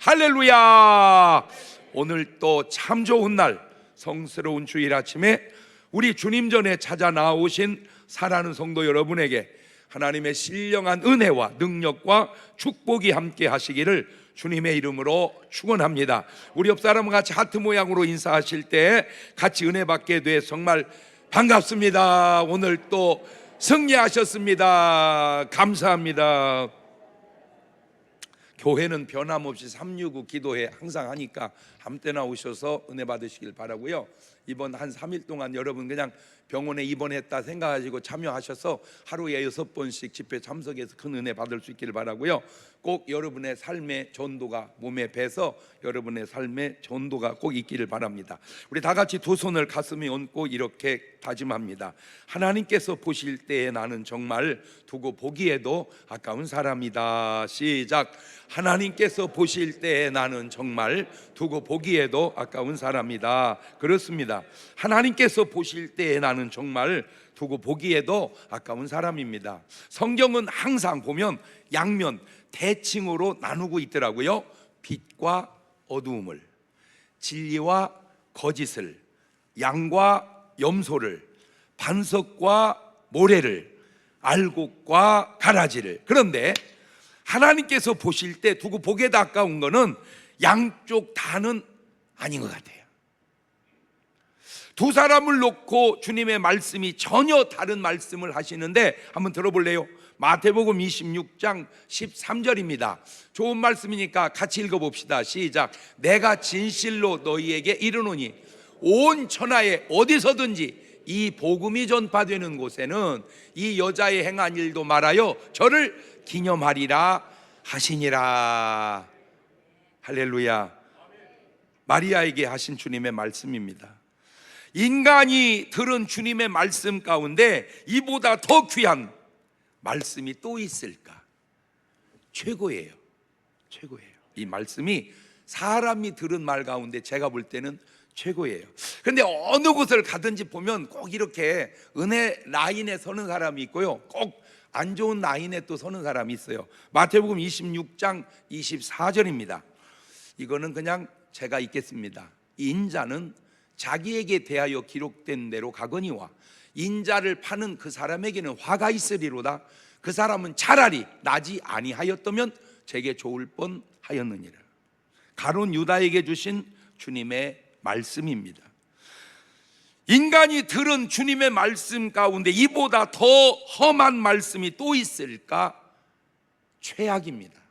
할렐루야. 오늘 또 참 좋은 날, 성스러운 주일 아침에 우리 주님 전에 찾아 나오신 사랑하는 성도 여러분에게 하나님의 신령한 은혜와 능력과 축복이 함께 하시기를 주님의 이름으로 축원합니다. 우리 옆 사람과 같이 하트 모양으로 인사하실 때 같이 은혜 받게 돼 정말 반갑습니다. 오늘 또 승리하셨습니다. 감사합니다. 교회는 변함없이 365 기도회 항상 하니까 아무 때나 오셔서 은혜 받으시길 바라고요. 이번 한 3일 동안 여러분 그냥 병원에 입원했다 생각하시고 참여하셔서 하루에 6번씩 집회 참석해서 큰 은혜 받을 수 있기를 바라고요. 꼭 여러분의 삶의 전도가 몸에 배서 여러분의 삶의 전도가 꼭 있기를 바랍니다. 우리 다 같이 두 손을 가슴에 얹고 이렇게 다짐합니다. 하나님께서 보실 때에 나는 정말 두고 보기에도 아까운 사람이다. 시작. 하나님께서 보실 때에 나는 정말 두고 보기에도 아까운 사람이다. 그렇습니다. 하나님께서 보실 때에 나는 정말 두고 보기에도 아까운 사람입니다. 성경은 항상 보면 양면 대칭으로 나누고 있더라고요. 빛과 어두움을, 진리와 거짓을, 양과 염소를, 반석과 모래를, 알곡과 가라지를. 그런데 하나님께서 보실 때 두고 보기에도 아까운 거는 양쪽 다는 아닌 것 같아요. 두 사람을 놓고 주님의 말씀이 전혀 다른 말씀을 하시는데 한번 들어볼래요? 마태복음 26장 13절입니다. 좋은 말씀이니까 같이 읽어봅시다. 시작. 내가 진실로 너희에게 이르노니 온 천하에 어디서든지 이 복음이 전파되는 곳에는 이 여자의 행한 일도 말하여 저를 기념하리라 하시니라. 할렐루야. 마리아에게 하신 주님의 말씀입니다. 인간이 들은 주님의 말씀 가운데 이보다 더 귀한 말씀이 또 있을까? 최고예요. 최고예요. 이 말씀이 사람이 들은 말 가운데 제가 볼 때는 최고예요. 그런데 어느 곳을 가든지 보면 꼭 이렇게 은혜 라인에 서는 사람이 있고요, 꼭 안 좋은 라인에 또 서는 사람이 있어요. 마태복음 26장 24절입니다. 이거는 그냥 제가 읽겠습니다. 인자는 자기에게 대하여 기록된 대로 가거니와 인자를 파는 그 사람에게는 화가 있으리로다. 그 사람은 차라리 나지 아니하였다면 제게 좋을 뻔하였느니라. 가룟 유다에게 주신 주님의 말씀입니다. 인간이 들은 주님의 말씀 가운데 이보다 더 험한 말씀이 또 있을까? 최악입니다.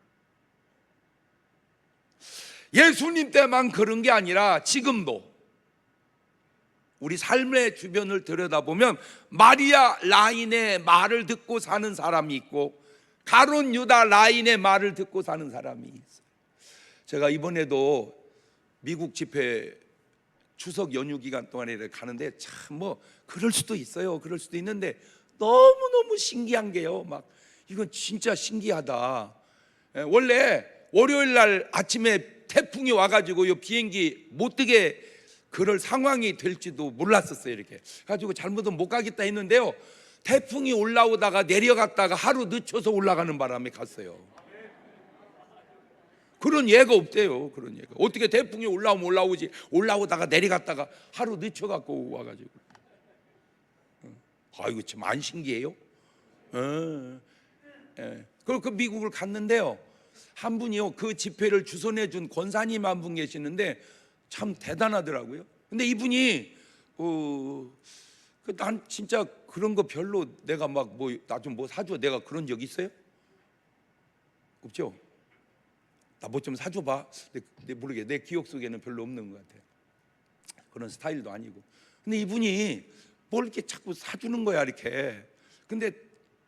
예수님 때만 그런 게 아니라 지금도 우리 삶의 주변을 들여다보면 마리아 라인의 말을 듣고 사는 사람이 있고 가룟 유다 라인의 말을 듣고 사는 사람이 있어요. 제가 이번에도 미국 집회 추석 연휴 기간 동안에 가는데 참 뭐 그럴 수도 있어요. 그럴 수도 있는데 너무너무 신기한 게요, 막 이건 진짜 신기하다. 원래 월요일 날 아침에 태풍이 와가지고 이 비행기 못 뜨게 그럴 상황이 될지도 몰랐었어요. 이렇게 가지고 잘못은 못 가겠다 했는데요, 태풍이 올라오다가 내려갔다가 하루 늦춰서 올라가는 바람에 갔어요. 그런 예가 없대요. 그런 예가 어떻게 태풍이 올라오면 올라오지, 올라오다가 내려갔다가 하루 늦춰갖고 와가지고. 이거 참 안 신기해요? 그리고 그 미국을 갔는데요, 한 분이요 그 집회를 주선해 준 권사님 한 분 계시는데 참 대단하더라고요. 근데 이분이 난 진짜 그런 거 별로 내가 막 나 좀 뭐 사줘, 내가 그런 적 있어요? 없죠? 나 뭐 좀 사줘봐. 내 모르게 내 기억 속에는 별로 없는 것 같아요. 그런 스타일도 아니고. 근데 이분이 뭘 이렇게 자꾸 사주는 거야 이렇게. 근데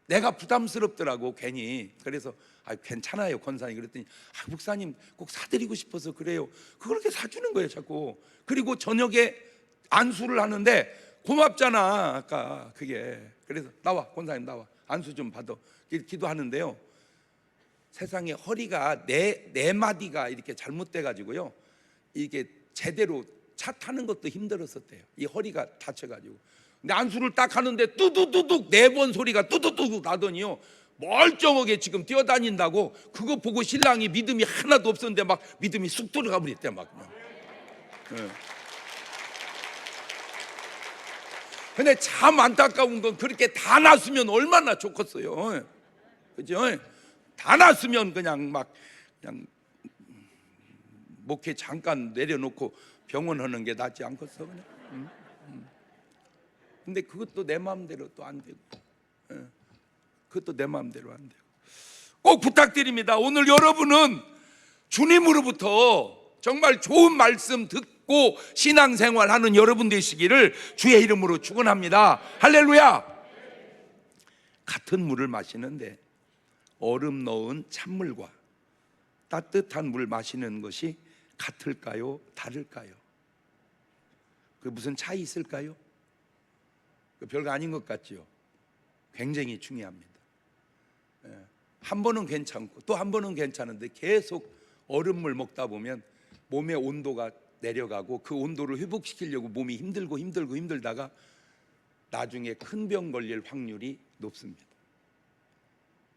내가 부담스럽더라고 괜히. 그래서 괜찮아요 권사님. 그랬더니 목사님 꼭 사드리고 싶어서 그래요. 그걸 이렇게 사주는 거예요 자꾸. 그리고 저녁에 안수를 하는데 고맙잖아 아까 그게. 그래서 나와 권사님 나와 안수 좀 받아 기도하는데요, 세상에 허리가 네 마디가 이렇게 잘못돼 가지고요, 이게 제대로 차 타는 것도 힘들었었대요. 이 허리가 다쳐가지고. 근데 안수를 딱 하는데 뚜두두둑 4번 소리가 뚜두두둑 나더니요, 멀쩡하게 지금 뛰어다닌다고 그거 보고 신랑이 믿음이 하나도 없었는데 막 믿음이 쑥 들어가 버렸대 막. 근데 참 안타까운 건 그렇게 다 났으면 얼마나 좋겠어요. 그죠? 다 났으면 그냥 목회 잠깐 내려놓고 병원 하는 게 낫지 않겠어 그냥. 근데 그것도 내 마음대로 또 안 되고, 그것도 내 마음대로 안 되고. 꼭 부탁드립니다. 오늘 여러분은 주님으로부터 정말 좋은 말씀 듣고 신앙생활하는 여러분 되시기를 주의 이름으로 축원합니다. 할렐루야. 같은 물을 마시는데 얼음 넣은 찬물과 따뜻한 물 마시는 것이 같을까요? 다를까요? 그 무슨 차이 있을까요? 별거 아닌 것 같죠? 굉장히 중요합니다. 한 번은 괜찮고 또 한 번은 괜찮은데 계속 얼음물 먹다 보면 몸의 온도가 내려가고 그 온도를 회복시키려고 몸이 힘들다가 나중에 큰 병 걸릴 확률이 높습니다.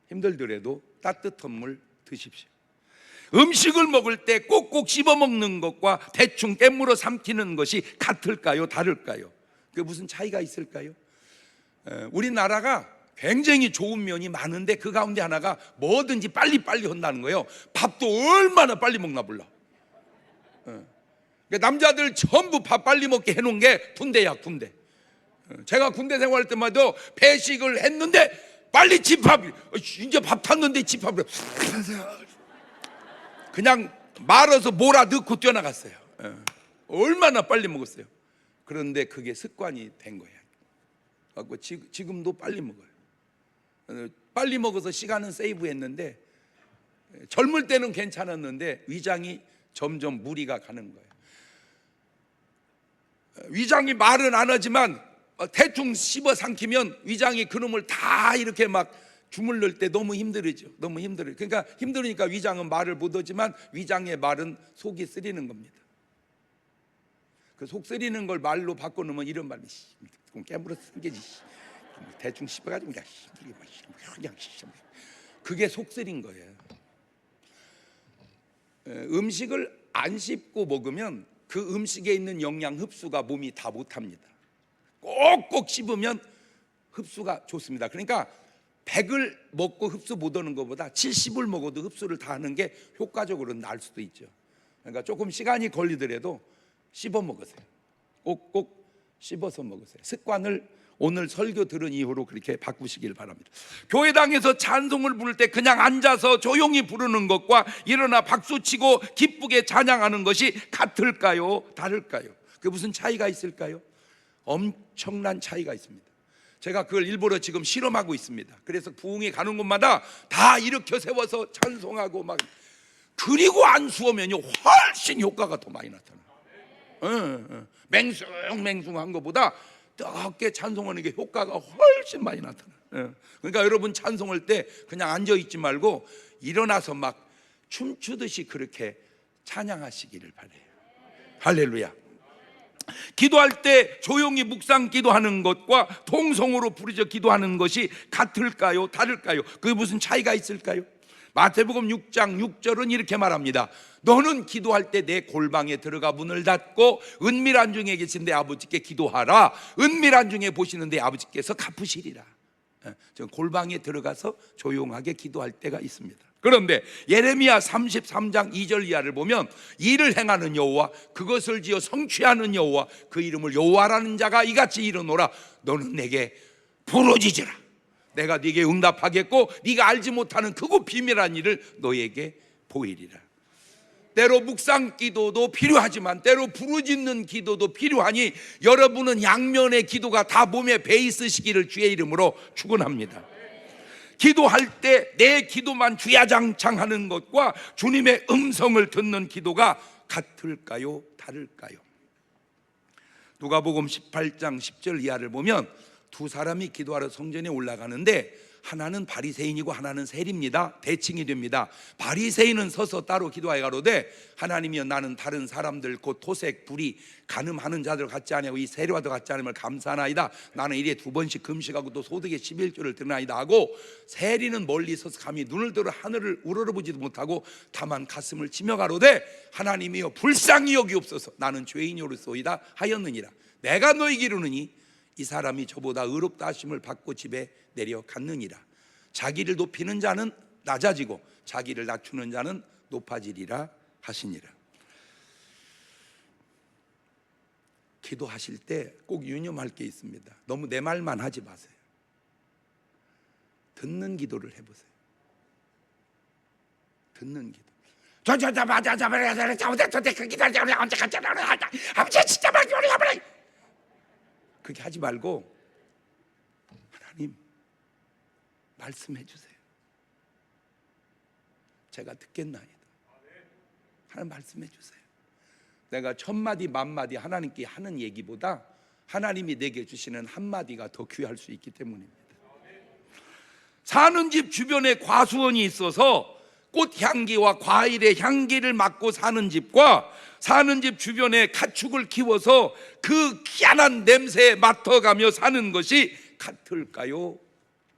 힘들더라도 따뜻한 물 드십시오. 음식을 먹을 때 꼭꼭 씹어 먹는 것과 대충 깨물어 삼키는 것이 같을까요? 다를까요? 그 무슨 차이가 있을까요? 우리나라가 굉장히 좋은 면이 많은데 그 가운데 하나가 뭐든지 빨리빨리 한다는 거예요. 밥도 얼마나 빨리 먹나 몰라. 남자들 전부 밥 빨리 먹게 해놓은 게 군대야, 군대. 제가 군대 생활할 때마다 배식을 했는데 빨리 집합, 이제 밥 탔는데 집합을 그냥 말아서 몰아 넣고 뛰어나갔어요. 얼마나 빨리 먹었어요. 그런데 그게 습관이 된 거예요. 지금도 빨리 먹어요. 빨리 먹어서 시간은 세이브했는데 젊을 때는 괜찮았는데 위장이 점점 무리가 가는 거예요. 위장이 말은 안 하지만 대충 씹어 삼키면 위장이 그놈을 다 이렇게 막 주물를 때 너무 힘들죠. 너무 힘들어요. 그러니까 힘들으니까 위장은 말을 못 하지만 위장의 말은 속이 쓰리는 겁니다. 그 속 쓰리는 걸 말로 바꿔놓으면 이런 말이 깨물어 쓰게지. 대충 씹어가지고 그냥 그게 속 쓰린 거예요. 음식을 안 씹고 먹으면 그 음식에 있는 영양 흡수가 몸이 다 못합니다. 꼭꼭 씹으면 흡수가 좋습니다. 그러니까 100을 먹고 흡수 못하는 것보다 70을 먹어도 흡수를 다 하는 게 효과적으로 나을 수도 있죠. 그러니까 조금 시간이 걸리더라도 씹어 먹으세요. 꼭꼭 씹어서 먹으세요. 습관을 오늘 설교 들은 이후로 그렇게 바꾸시길 바랍니다. 교회당에서 찬송을 부를 때 그냥 앉아서 조용히 부르는 것과 일어나 박수치고 기쁘게 찬양하는 것이 같을까요? 다를까요? 그게 무슨 차이가 있을까요? 엄청난 차이가 있습니다. 제가 그걸 일부러 지금 실험하고 있습니다. 그래서 부흥회 가는 곳마다 다 일으켜 세워서 찬송하고 막, 그리고 안수하면요 훨씬 효과가 더 많이 나타나요. 맹숭맹숭한 것보다 뜨겁게 찬송하는 게 효과가 훨씬 많이 나타나요. 그러니까 여러분 찬송할 때 그냥 앉아있지 말고 일어나서 막 춤추듯이 그렇게 찬양하시기를 바라요. 할렐루야. 기도할 때 조용히 묵상 기도하는 것과 통성으로 부르짖어 기도하는 것이 같을까요? 다를까요? 그게 무슨 차이가 있을까요? 마태복음 6장 6절은 이렇게 말합니다. 너는 기도할 때 내 골방에 들어가 문을 닫고 은밀한 중에 계신 내 아버지께 기도하라. 은밀한 중에 보시는 내 아버지께서 갚으시리라. 골방에 들어가서 조용하게 기도할 때가 있습니다. 그런데 예레미야 33장 2절 이하를 보면 일을 행하는 여호와 그것을 지어 성취하는 여호와 그 이름을 여호와라는 자가 이같이 이르노라. 너는 내게 부르짖으라. 내가 네게 응답하겠고 네가 알지 못하는 크고 비밀한 일을 너에게 보이리라. 때로 묵상 기도도 필요하지만 때로 부르짖는 기도도 필요하니 여러분은 양면의 기도가 다 몸에 배 있으시기를 주의 이름으로 축원합니다. 기도할 때 내 기도만 주야장창하는 것과 주님의 음성을 듣는 기도가 같을까요? 다를까요? 누가복음 18장 10절 이하를 보면 두 사람이 기도하러 성전에 올라가는데 하나는 바리새인이고 하나는 세리입니다. 대칭이 됩니다. 바리새인은 서서 따로 기도하여 가로되 하나님이여 나는 다른 사람들 곧 토색 불의 간음하는 자들 같지 아니하고 이 세리와도 같지 않음을 감사하나이다. 나는 일에 2번씩 금식하고 또 소득의 11조를 드나이다 하고, 세리는 멀리 서서 감히 눈을 들어 하늘을 우러러보지도 못하고 다만 가슴을 치며 가로되 하나님이여 불쌍히 여기옵소서 나는 죄인이로소이다 하였느니라. 내가 너희에게 이르노니 이 사람이 저보다 의롭다 하심을 받고 집에 내려갔느니라. 자기를 높이는 자는 낮아지고 자기를 낮추는 자는 높아지리라 하시니라. 기도하실 때 꼭 유념할 게 있습니다. 너무 내 말만 하지 마세요. 듣는 기도를 해보세요. 듣는 기도. 그렇게 하지 말고 하나님 말씀해 주세요. 제가 듣겠나이다. 하나님 말씀해 주세요. 내가 1000마디 만마디 하나님께 하는 얘기보다 하나님이 내게 주시는 한마디가 더 귀할 수 있기 때문입니다. 사는 집 주변에 과수원이 있어서 꽃향기와 과일의 향기를 맡고 사는 집과 사는 집 주변에 가축을 키워서 그 희한한 냄새에 맡아가며 사는 것이 같을까요?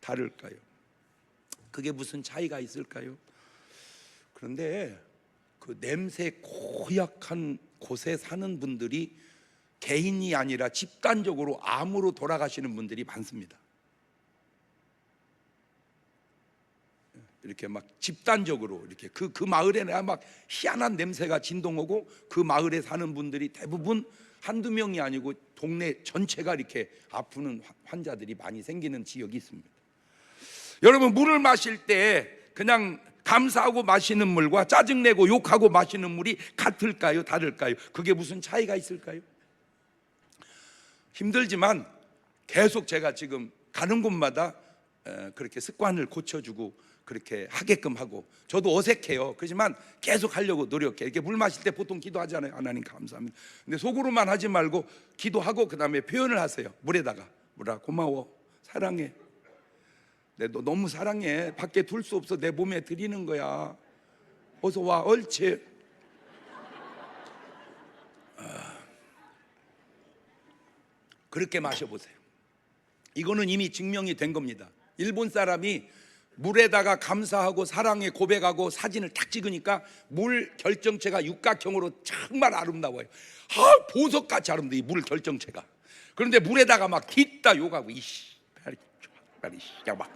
다를까요? 그게 무슨 차이가 있을까요? 그런데 그 냄새 고약한 곳에 사는 분들이 개인이 아니라 집단적으로 암으로 돌아가시는 분들이 많습니다. 이렇게 막 집단적으로 이렇게 그 마을에 막 희한한 냄새가 진동하고 그 마을에 사는 분들이 대부분 한두 명이 아니고 동네 전체가 이렇게 아프는 환자들이 많이 생기는 지역이 있습니다. 여러분, 물을 마실 때 그냥 감사하고 마시는 물과 짜증내고 욕하고 마시는 물이 같을까요? 다를까요? 그게 무슨 차이가 있을까요? 힘들지만 계속 제가 지금 가는 곳마다 그렇게 습관을 고쳐주고 그렇게 하게끔 하고, 저도 어색해요. 그렇지만 계속 하려고 노력해. 이렇게 물 마실 때 보통 기도하잖아요. 하나님 감사합니다. 근데 속으로만 하지 말고 기도하고 그 다음에 표현을 하세요. 물에다가 물아 고마워 사랑해, 내 너 너무 사랑해, 밖에 둘 수 없어, 내 몸에 드리는 거야, 어서 와, 옳지. 그렇게 마셔보세요. 이거는 이미 증명이 된 겁니다. 일본 사람이 물에다가 감사하고 사랑에 고백하고 사진을 딱 찍으니까 물 결정체가 육각형으로 정말 아름다워요. 보석같이 아름다워, 이 물 결정체가. 그런데 물에다가 막 딛다 욕하고 이씨 막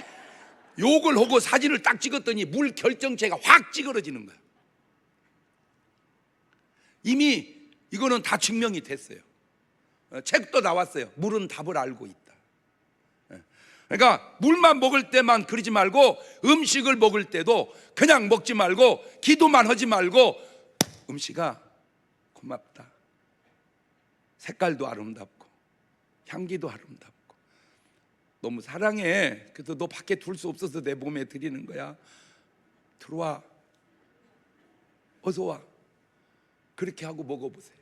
욕을 하고 사진을 딱 찍었더니 물 결정체가 확 찌그러지는 거야. 이미 이거는 다 증명이 됐어요. 책도 나왔어요. 물은 답을 알고 있다. 그러니까 물만 먹을 때만 그러지 말고 음식을 먹을 때도 그냥 먹지 말고 기도만 하지 말고 음식아 고맙다, 색깔도 아름답고 향기도 아름답고 너무 사랑해, 그래서 너 밖에 둘 수 없어서 내 몸에 드리는 거야, 들어와, 어서 와. 그렇게 하고 먹어보세요.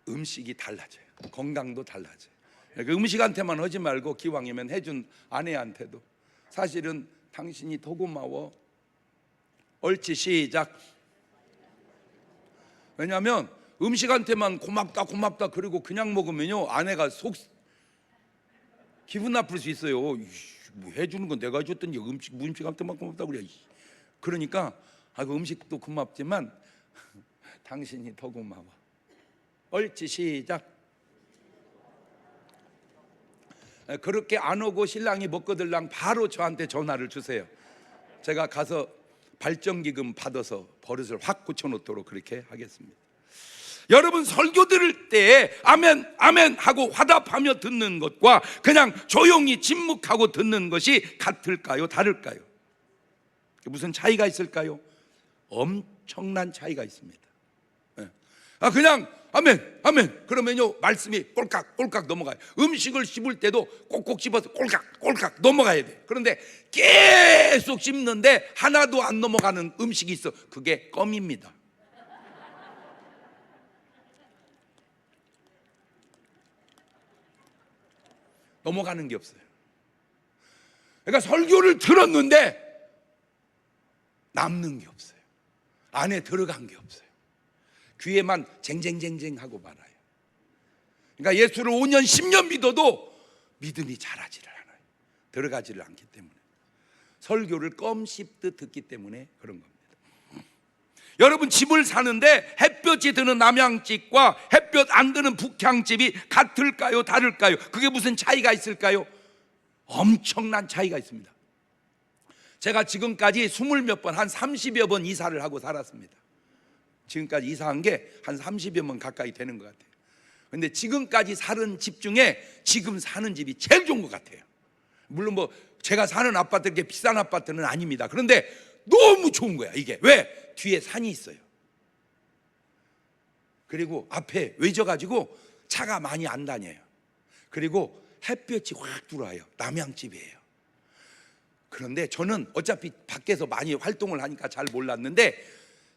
음식이 달라져요. 건강도 달라져요. 음식한테만 하지 말고 기왕이면 해준 아내한테도. 사실은 당신이 더 고마워. 옳지, 시작. 왜냐하면 음식한테만 고맙다 고맙다 그리고 그냥 먹으면요 아내가 속 기분 나쁠 수 있어요. 뭐 해주는 건 내가 해줬더니 음식한테만 고맙다 그래. 그러니까 그 음식도 고맙지만 당신이 더 고마워. 옳지, 시작. 그렇게 안 오고 신랑이 먹거들랑 바로 저한테 전화를 주세요. 제가 가서 발전기금 받아서 버릇을 확 고쳐놓도록 그렇게 하겠습니다. 여러분, 설교 들을 때 아멘 아멘 하고 화답하며 듣는 것과 그냥 조용히 침묵하고 듣는 것이 같을까요? 다를까요? 무슨 차이가 있을까요? 엄청난 차이가 있습니다. 그냥 아멘 아멘 그러면요 말씀이 꼴깍 꼴깍 넘어가요. 음식을 씹을 때도 꼭꼭 씹어서 꼴깍 꼴깍 넘어가야 돼. 그런데 계속 씹는데 하나도 안 넘어가는 음식이 있어. 그게 껌입니다. 넘어가는 게 없어요. 그러니까 설교를 들었는데 남는 게 없어요. 안에 들어간 게 없어요. 귀에만 쟁쟁쟁쟁하고 말아요. 그러니까 예수를 5년 10년 믿어도 믿음이 자라지를 않아요. 들어가지를 않기 때문에. 설교를 껌 씹듯 듣기 때문에 그런 겁니다. 여러분, 집을 사는데 햇볕이 드는 남양집과 햇볕 안 드는 북향집이 같을까요? 다를까요? 그게 무슨 차이가 있을까요? 엄청난 차이가 있습니다. 제가 지금까지 20몇 번, 한 30여 번 이사를 하고 살았습니다. 지금까지 이사한 게 한 30여 번 가까이 되는 것 같아요. 근데 지금까지 사는 집 중에 지금 사는 집이 제일 좋은 것 같아요. 물론 뭐 제가 사는 아파트 그렇게 비싼 아파트는 아닙니다. 그런데 너무 좋은 거야. 이게 왜? 뒤에 산이 있어요. 그리고 앞에 외져가지고 차가 많이 안 다녀요. 그리고 햇볕이 확 들어와요. 남양집이에요. 그런데 저는 어차피 밖에서 많이 활동을 하니까 잘 몰랐는데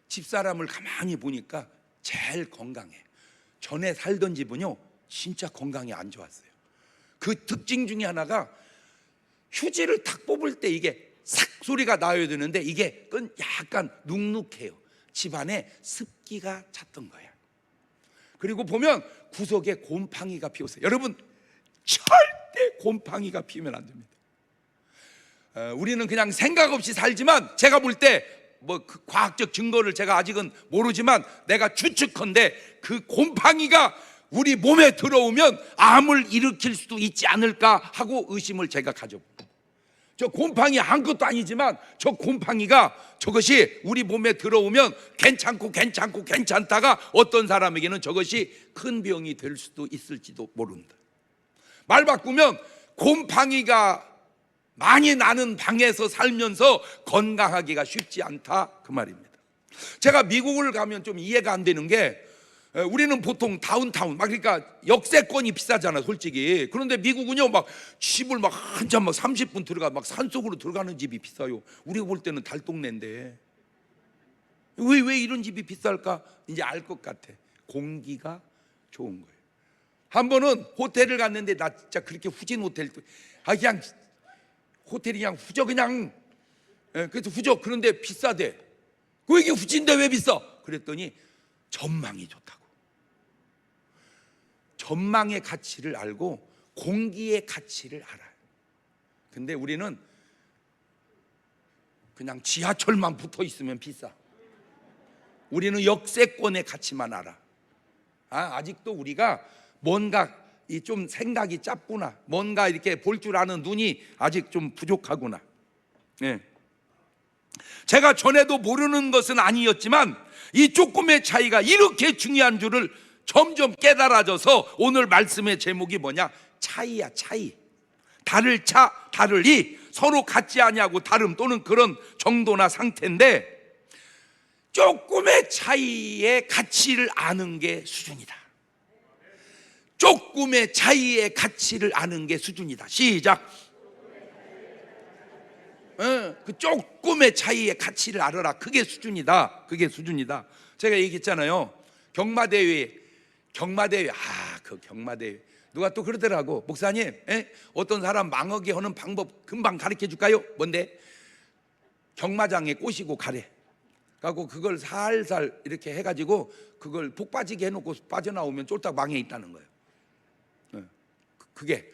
집사람을 가만히 보니까 제일 건강해. 전에 살던 집은요 진짜 건강이 안 좋았어요. 그 특징 중에 하나가 휴지를 탁 뽑을 때 이게 싹 소리가 나야 되는데 이게 약간 눅눅해요. 집안에 습기가 찼던 거야. 그리고 보면 구석에 곰팡이가 피었어요. 여러분, 절대 곰팡이가 피면 안 됩니다. 우리는 그냥 생각 없이 살지만 제가 볼 때 뭐 그 과학적 증거를 제가 아직은 모르지만 내가 추측컨대 그 곰팡이가 우리 몸에 들어오면 암을 일으킬 수도 있지 않을까 하고 의심을 제가 가져봅니다. 저 곰팡이 아무것도 아니지만 저 곰팡이가 저것이 우리 몸에 들어오면 괜찮다가 어떤 사람에게는 저것이 큰 병이 될 수도 있을지도 모른다. 말 바꾸면 곰팡이가 많이 나는 방에서 살면서 건강하기가 쉽지 않다 그 말입니다. 제가 미국을 가면 좀 이해가 안 되는 게 우리는 보통 다운타운 막 그러니까 역세권이 비싸잖아 솔직히. 그런데 미국은요 막 집을 막 한참 막 30분 들어가 막 산속으로 들어가는 집이 비싸요. 우리가 볼 때는 달동네인데 왜 이런 집이 비쌀까? 이제 알 것 같아. 공기가 좋은 거예요. 한 번은 호텔을 갔는데 나 진짜 그렇게 후진 호텔 그냥 호텔이 그냥 후져 그냥 그래서 후져. 그런데 비싸대. 왜 이게 후진데 왜 비싸? 그랬더니 전망이 좋다고. 전망의 가치를 알고 공기의 가치를 알아요. 근데 우리는 그냥 지하철만 붙어 있으면 비싸. 우리는 역세권의 가치만 알아. 아직도 우리가 뭔가 좀 생각이 짧구나. 뭔가 이렇게 볼 줄 아는 눈이 아직 좀 부족하구나. 네. 제가 전에도 모르는 것은 아니었지만 이 조금의 차이가 이렇게 중요한 줄을 점점 깨달아져서 오늘 말씀의 제목이 뭐냐? 차이야, 차이. 다를 차, 다를 이. 서로 같지 아니하고 다름 또는 그런 정도나 상태인데 조금의 차이의 가치를 아는 게 수준이다. 조금의 차이의 가치를 아는 게 수준이다. 시작. 그 조금의 차이의 가치를 알아라. 그게 수준이다. 그게 수준이다. 제가 얘기했잖아요. 경마대회. 그 경마대회. 누가 또 그러더라고. 목사님, 어떤 사람 망하게 하는 방법 금방 가르쳐 줄까요? 뭔데? 경마장에 꼬시고 가래. 그리고 그걸 살살 이렇게 해가지고 그걸 폭 빠지게 해놓고 빠져나오면 쫄딱 망해 있다는 거예요. 그게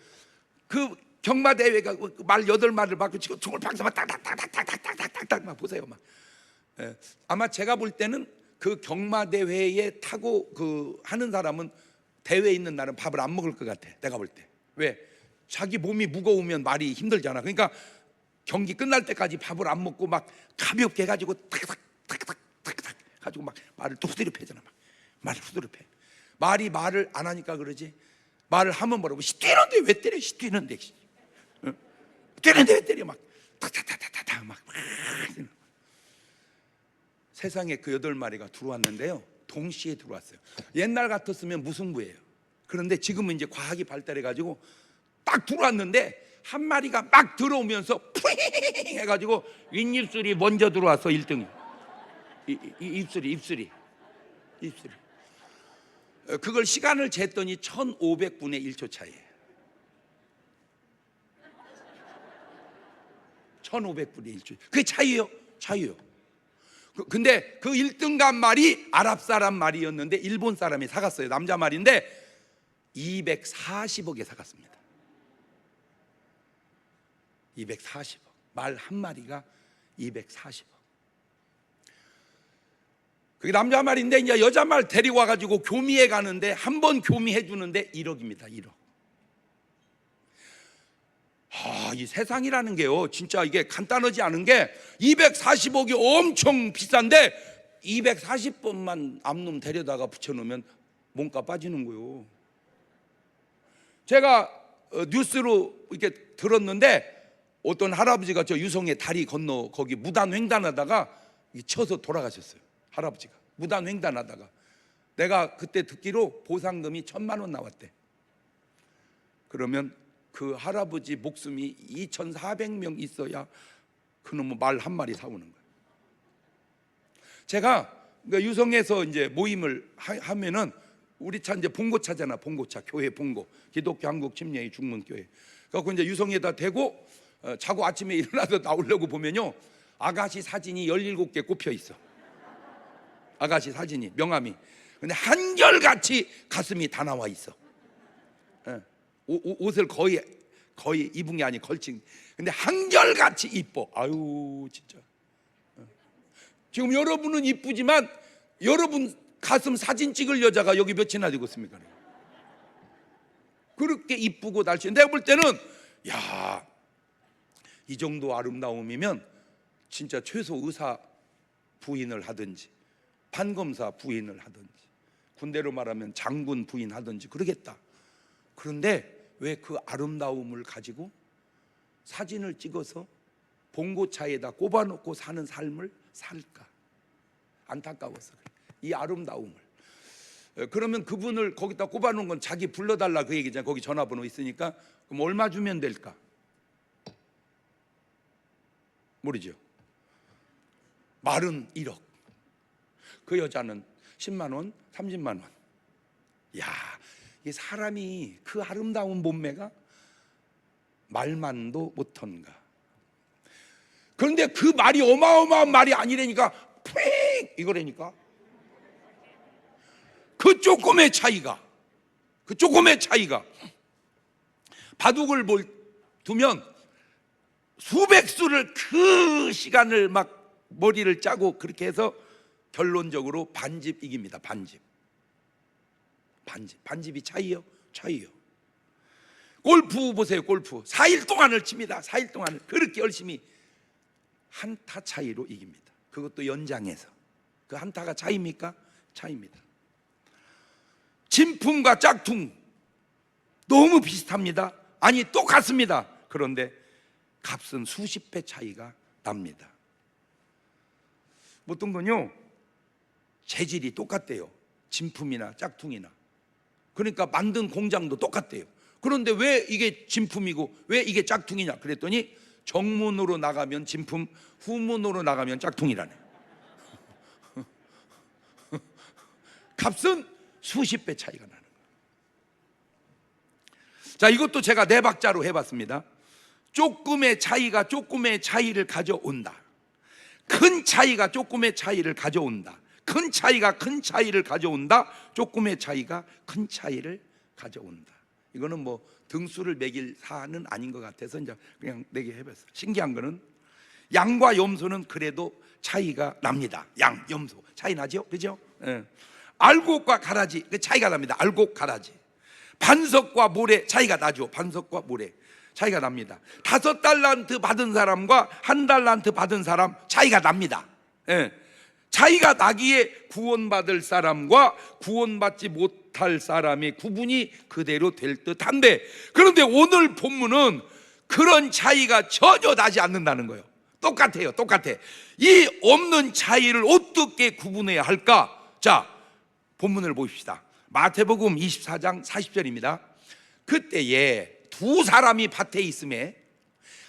그 경마대회가 말 8마리를 받고 지금 총을 박서 막 딱딱딱딱딱딱딱 막 보세요 막. 아마 제가 볼 때는 그 경마대회에 타고 그 하는 사람은 대회 있는 날은 밥을 안 먹을 것 같아. 내가 볼 때. 왜? 자기 몸이 무거우면 말이 힘들잖아. 그러니까 경기 끝날 때까지 밥을 안 먹고 막 가볍게 해가지고 탁탁탁탁탁탁 가지고 막 말을 두드려 패잖아. 막 말을 두드려 패. 말을 안 하니까 그러지. 말을 하면 뭐라고? 뛰는데 왜 때려? 뛰는데 뛰는데 왜 때려? 막 탁탁탁탁탁 막 세상에 그 8마리가 들어왔는데요. 동시에 들어왔어요. 옛날 같았으면 무승부예요. 그런데 지금은 이제 과학이 발달해가지고 딱 들어왔는데 한 마리가 막 들어오면서 푸잉 해가지고 윗입술이 먼저 들어왔어. 1등이 입술이 그걸 시간을 쟀더니 1500분의 1초 차이예요. 1,500불에 일주일. 그게 차이예요. 차이예요. 근데 그 1등간 말이 아랍 사람 말이었는데 일본 사람이 사갔어요. 남자 말인데 240억에 사갔습니다. 240억. 말 한 마리가 240억. 그게 남자 말인데 이제 여자 말 데리고 와가지고 교미해 가는데 한 번 교미해 주는데 1억입니다. 1억. 이 세상이라는 게요, 진짜 이게 간단하지 않은 게 240억이 엄청 비싼데 240번만 암놈 데려다가 붙여놓으면 몸값 빠지는 거요. 제가 뉴스로 이렇게 들었는데 어떤 할아버지가 저 유성의 다리 건너 거기 무단 횡단하다가 쳐서 돌아가셨어요. 할아버지가 무단 횡단하다가. 내가 그때 듣기로 보상금이 1,000만 원 나왔대. 그러면 그 할아버지 목숨이 2,400명 있어야 그놈의 말 한 마리 사오는 거예요. 제가 유성에서 이제 모임을 하면은 우리 차 이제 봉고차잖아. 봉고차, 교회 봉고, 기독교 한국 침례의 중문교회. 그래서 이제 유성에다 대고 자고 아침에 일어나서 나오려고 보면요, 아가씨 사진이 17개 꼽혀 있어. 아가씨 사진이, 명함이. 근데 한결같이 가슴이 다 나와 있어. 옷을 거의 입은 게 아니 걸친. 근데 한결같이 이뻐. 아유 진짜. 지금 여러분은 이쁘지만 여러분 가슴 사진 찍을 여자가 여기 몇이나 되고 있습니까? 그렇게 이쁘고 날씬. 내가 볼 때는 야, 이 정도 아름다움이면 진짜 최소 의사 부인을 하든지 판검사 부인을 하든지 군대로 말하면 장군 부인 하든지 그러겠다. 그런데 왜 그 아름다움을 가지고 사진을 찍어서 봉고차에다 꼽아놓고 사는 삶을 살까? 안타까워서. 이 아름다움을. 그러면 그분을 거기다 꼽아놓은 건 자기 불러달라 그 얘기잖아요. 거기 전화번호 있으니까. 그럼 얼마 주면 될까? 모르죠. 말은 1억. 그 여자는 10만 원, 30만 원. 야, 이 사람이 그 아름다운 몸매가 말만도 못한가. 그런데 그 말이 어마어마한 말이 아니라니까 핑 이거라니까. 그 조금의 차이가 바둑을 두면 수백 수를 그 시간을 막 머리를 짜고 그렇게 해서 결론적으로 반집 이깁니다. 반집이 차이요. 골프 보세요. 골프 4일 동안을 칩니다. 4일 동안을 그렇게 열심히 한타 차이로 이깁니다. 그것도 연장해서. 그 한타가 차이입니까? 차이입니다. 진품과 짝퉁 너무 비슷합니다. 아니 똑같습니다. 그런데 값은 수십 배 차이가 납니다. 어떤 건요, 재질이 똑같대요. 진품이나 짝퉁이나. 그러니까 만든 공장도 똑같대요. 그런데 왜 이게 진품이고 왜 이게 짝퉁이냐 그랬더니 정문으로 나가면 진품, 후문으로 나가면 짝퉁이라네. 값은 수십 배 차이가 나는 거예요. 자, 이것도 제가 네 박자로 해봤습니다. 조금의 차이가 조금의 차이를 가져온다. 큰 차이가 조금의 차이를 가져온다. 큰 차이가 큰 차이를 가져온다. 조금의 차이가 큰 차이를 가져온다. 이거는 뭐 등수를 매길 사안은 아닌 것 같아서 이제 그냥 내게 해봤어요. 신기한 거는 양과 염소는 그래도 차이가 납니다. 양, 염소 차이 나죠, 그죠? 알곡과 가라지 그 차이가 납니다. 알곡, 가라지. 반석과 모래 차이가 나죠. 반석과 모래 차이가 납니다. 5달란트 받은 사람과 1달란트 받은 사람 차이가 납니다. 차이가 나기에 구원받을 사람과 구원받지 못할 사람의 구분이 그대로 될 듯한데, 그런데 오늘 본문은 그런 차이가 전혀 나지 않는다는 거예요. 똑같아요. 이 없는 차이를 어떻게 구분해야 할까? 자, 본문을 보십시다. 마태복음 24장 40절입니다. 그때에 두 사람이 밭에 있음에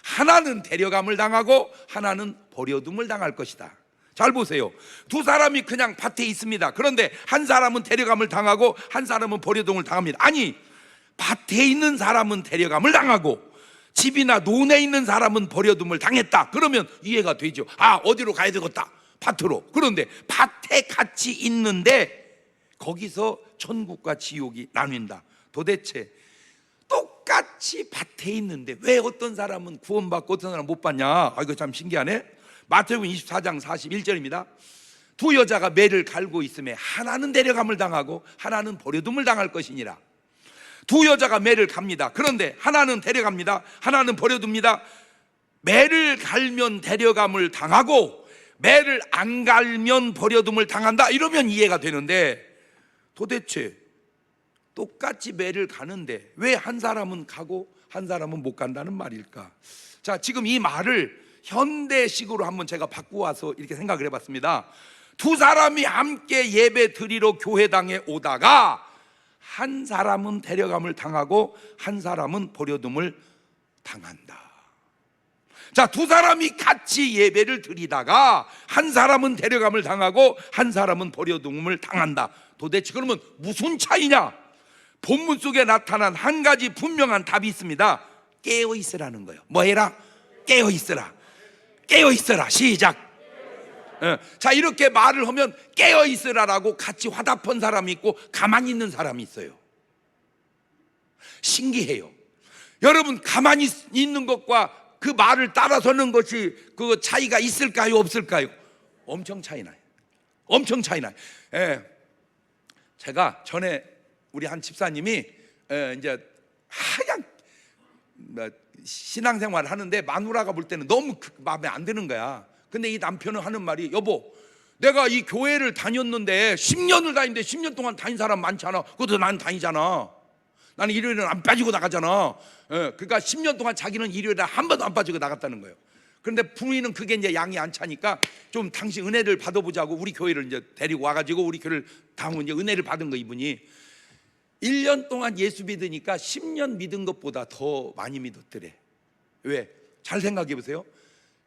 하나는 데려감을 당하고 하나는 버려둠을 당할 것이다. 잘 보세요. 두 사람이 그냥 밭에 있습니다. 그런데 한 사람은 데려감을 당하고 한 사람은 버려둠을 당합니다. 아니, 밭에 있는 사람은 데려감을 당하고 집이나 논에 있는 사람은 버려둠을 당했다. 그러면 이해가 되죠. 아, 어디로 가야 되겠다. 밭으로. 그런데 밭에 같이 있는데 거기서 천국과 지옥이 나뉜다. 도대체 똑같이 밭에 있는데 왜 어떤 사람은 구원받고 어떤 사람은 못 받냐? 아, 이거 참 신기하네. 마태복음 24장 41절입니다. 두 여자가 매를 갈고 있음에 하나는 데려감을 당하고 하나는 버려둠을 당할 것이니라. 두 여자가 매를 갑니다. 그런데 하나는 데려갑니다. 하나는 버려둡니다. 매를 갈면 데려감을 당하고 매를 안 갈면 버려둠을 당한다. 이러면 이해가 되는데 도대체 똑같이 매를 가는데 왜 한 사람은 가고 한 사람은 못 간다는 말일까? 자, 지금 이 말을 현대식으로 한번 제가 바꾸어서 이렇게 생각을 해봤습니다. 두 사람이 함께 예배 드리러 교회당에 오다가 한 사람은 데려감을 당하고 한 사람은 버려둠을 당한다. 자, 두 사람이 같이 예배를 드리다가 한 사람은 데려감을 당하고 한 사람은 버려둠을 당한다. 도대체 그러면 무슨 차이냐? 본문 속에 나타난 한 가지 분명한 답이 있습니다. 깨어 있으라는 거예요. 뭐 해라? 깨어 있으라. 깨어 있으라. 시작. 자, 이렇게 말을 하면 깨어 있으라라고 같이 화답한 사람이 있고 가만히 있는 사람이 있어요. 신기해요. 여러분, 가만히 있는 것과 그 말을 따라서는 것이 그 차이가 있을까요, 없을까요? 엄청 차이 나요. 엄청 차이 나요. 제가 전에 우리 한 집사님이 이제 하얀 신앙생활을 하는데 마누라가 볼 때는 너무 마음에 안 드는 거야. 근데 이 남편은 하는 말이, 여보, 내가 이 교회를 다녔는데 10년을 다니는데 10년 동안 다닌 사람 많잖아. 그것도 난 다니잖아. 나는 일요일은 안 빠지고 나가잖아. 그러니까 10년 동안 자기는 일요일에 한 번도 안 빠지고 나갔다는 거예요. 그런데 부인은 그게 이제 양이 안 차니까 좀 당신 은혜를 받아보자고 우리 교회를 이제 데리고 와가지고 우리 교회를 다음은 이제 은혜를 받은 거. 이분이 1년 동안 예수 믿으니까 10년 믿은 것보다 더 많이 믿었더래. 왜? 잘 생각해 보세요.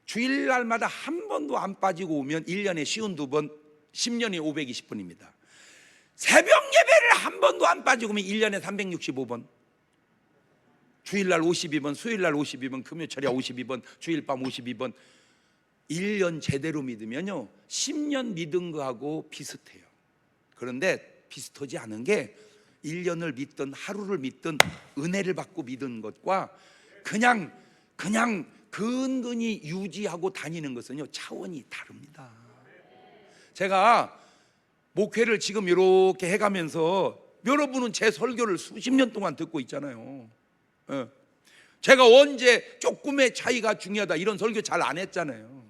주일날마다 한 번도 안 빠지고 오면 1년에 52번, 10년에 520번입니다. 새벽 예배를 한 번도 안 빠지고 오면 1년에 365번. 주일날 52번, 수요일날 52번, 금요철야 52번, 주일밤 52번. 1년 제대로 믿으면요 10년 믿은 거하고 비슷해요. 그런데 비슷하지 않은 게 1년을 믿든 하루를 믿든 은혜를 받고 믿은 것과 그냥 근근히 유지하고 다니는 것은요 차원이 다릅니다. 제가 목회를 지금 이렇게 해가면서 여러분은 제 설교를 수십 년 동안 듣고 있잖아요. 제가 언제 조금의 차이가 중요하다 이런 설교 잘 안 했잖아요.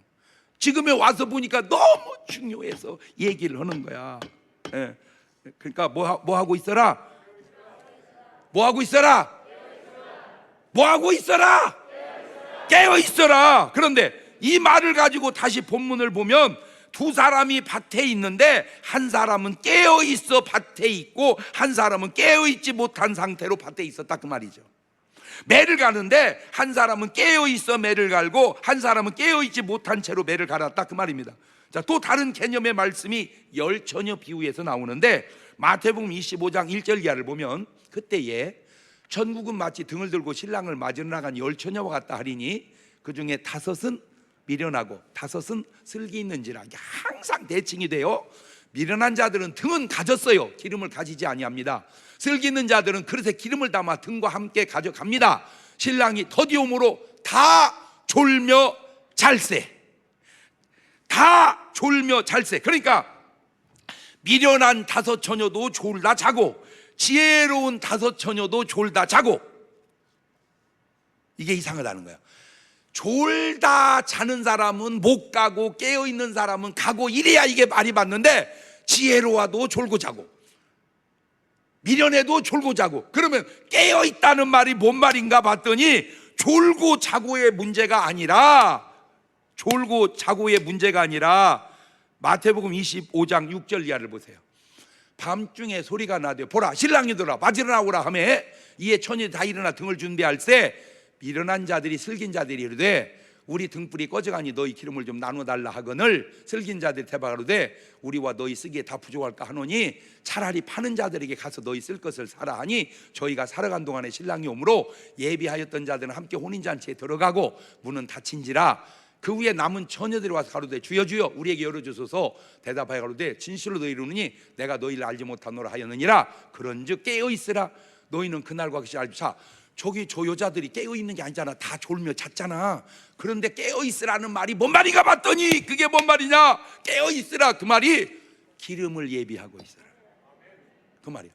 지금에 와서 보니까 너무 중요해서 얘기를 하는 거야. 그러니까 뭐 하고 있어라? 뭐 하고 있어라? 뭐 하고 있어라? 깨어 있어라. 그런데 이 말을 가지고 다시 본문을 보면 두 사람이 밭에 있는데 한 사람은 깨어 있어 밭에 있고 한 사람은 깨어 있지 못한 상태로 밭에 있었다, 그 말이죠. 매를 가는데 한 사람은 깨어 있어 매를 갈고 한 사람은 깨어 있지 못한 채로 매를 갈았다, 그 말입니다. 자, 또 다른 개념의 말씀이 열처녀 비유에서 나오는데 마태복음 25장 1절 이하를 보면 그때에 천국은 마치 등을 들고 신랑을 맞으러 나간 열처녀와 같다 하리니 그 중에 5은 미련하고 5은 슬기 있는지라. 이게 항상 대칭이 돼요. 미련한 자들은 등은 가졌어요. 기름을 가지지 아니합니다. 슬기 있는 자들은 그릇에 기름을 담아 등과 함께 가져갑니다. 신랑이 더디움으로 다 졸며 잘세. 다 졸며 잘세. 그러니까 미련한 5 처녀도 졸다 자고 지혜로운 5 처녀도 졸다 자고. 이게 이상하다는 거야. 졸다 자는 사람은 못 가고 깨어있는 사람은 가고 이래야 이게 말이 맞는데 지혜로워도 졸고 자고 미련해도 졸고 자고. 그러면 깨어있다는 말이 뭔 말인가 봤더니 졸고 자고의 문제가 아니라 마태복음 25장 6절 이하를 보세요. 밤중에 소리가 나되 보라 신랑이더라 맞으러 나오라 하매 이에 처녀 다 일어나 등을 준비할세 미련한 자들이 슬긴 자들이 이르되 우리 등불이 꺼져가니 너희 기름을 좀 나눠달라 하거늘 슬긴 자들이 대바가로되 우리와 너희 쓰기에 다 부족할까 하노니 차라리 파는 자들에게 가서 너희 쓸 것을 사라 하니 저희가 살아간 동안에 신랑이 오므로 예비하였던 자들은 함께 혼인잔치에 들어가고 문은 닫힌지라. 그 후에 남은 처녀들이 와서 가로되 주여 주여 우리에게 열어주소서. 대답하여 가로되 진실로 너희를 이루니 내가 너희를 알지 못하노라 하였느니라. 그런즉 깨어있으라. 너희는 그날과 같이 알지. 자, 저기 저 여자들이 깨어있는 게 아니잖아. 다 졸며 잤잖아. 그런데 깨어있으라는 말이 뭔 말인가 봤더니 그게 뭔 말이냐. 깨어있으라 그 말이 기름을 예비하고 있으라 그 말이야.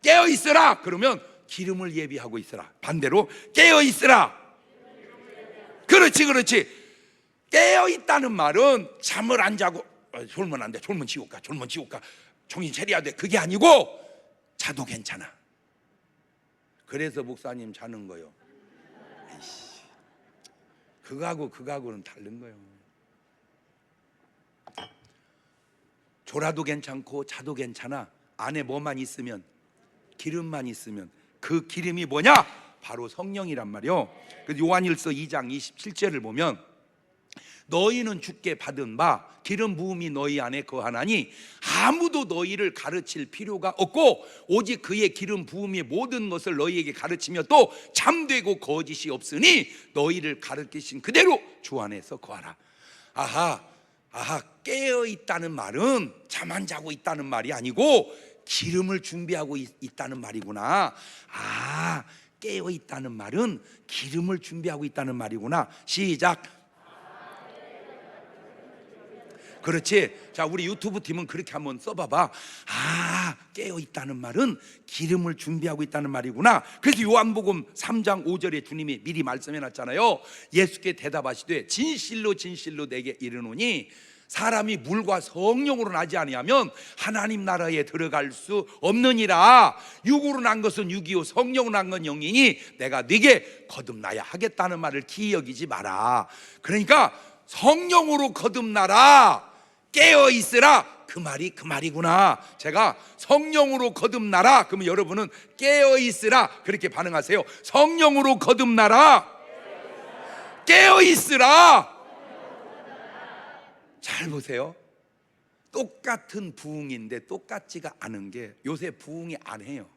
깨어있으라 그러면 기름을 예비하고 있으라. 반대로 깨어있으라. 그렇지 그렇지. 깨어있다는 말은 잠을 안 자고 졸면 안 돼, 졸면 지옥 가, 졸면 지옥 가, 정신 차려야 돼, 그게 아니고 자도 괜찮아. 그래서 목사님 자는 거요. 에이씨, 그거하고는 다른 거예요. 졸아도 괜찮고 자도 괜찮아. 안에 뭐만 있으면, 기름만 있으면. 그 기름이 뭐냐? 바로 성령이란 말이요. 그래서 요한일서 2장 27절을 보면 너희는 주께 받은 바 기름 부음이 너희 안에 거하나니 아무도 너희를 가르칠 필요가 없고 오직 그의 기름 부음이 모든 것을 너희에게 가르치며 또 참되고 거짓이 없으니 너희를 가르치신 그대로 주 안에서 거하라. 아하 깨어 있다는 말은 잠 안 자고 있다는 말이 아니고 기름을 준비하고 있다는 말이구나. 깨어 있다는 말은 기름을 준비하고 있다는 말이구나. 시작. 그렇지. 자, 우리 유튜브 팀은 그렇게 한번 써봐봐. 깨어있다는 말은 기름을 준비하고 있다는 말이구나. 그래서 요한복음 3장 5절에 주님이 미리 말씀해놨잖아요. 예수께 대답하시되 진실로 진실로 내게 이르노니 사람이 물과 성령으로 나지 아니하면 하나님 나라에 들어갈 수 없느니라. 육으로 난 것은 육이요 성령으로 난 건 영이니 내가 네게 거듭나야 하겠다는 말을 기억이지 마라. 그러니까 성령으로 거듭나라, 깨어있으라, 그 말이 그 말이구나. 제가 성령으로 거듭나라 그러면 여러분은 깨어있으라 그렇게 반응하세요. 성령으로 거듭나라, 깨어있으라. 잘 보세요. 똑같은 부흥인데 똑같지가 않은 게 요새 부흥이 안 해요.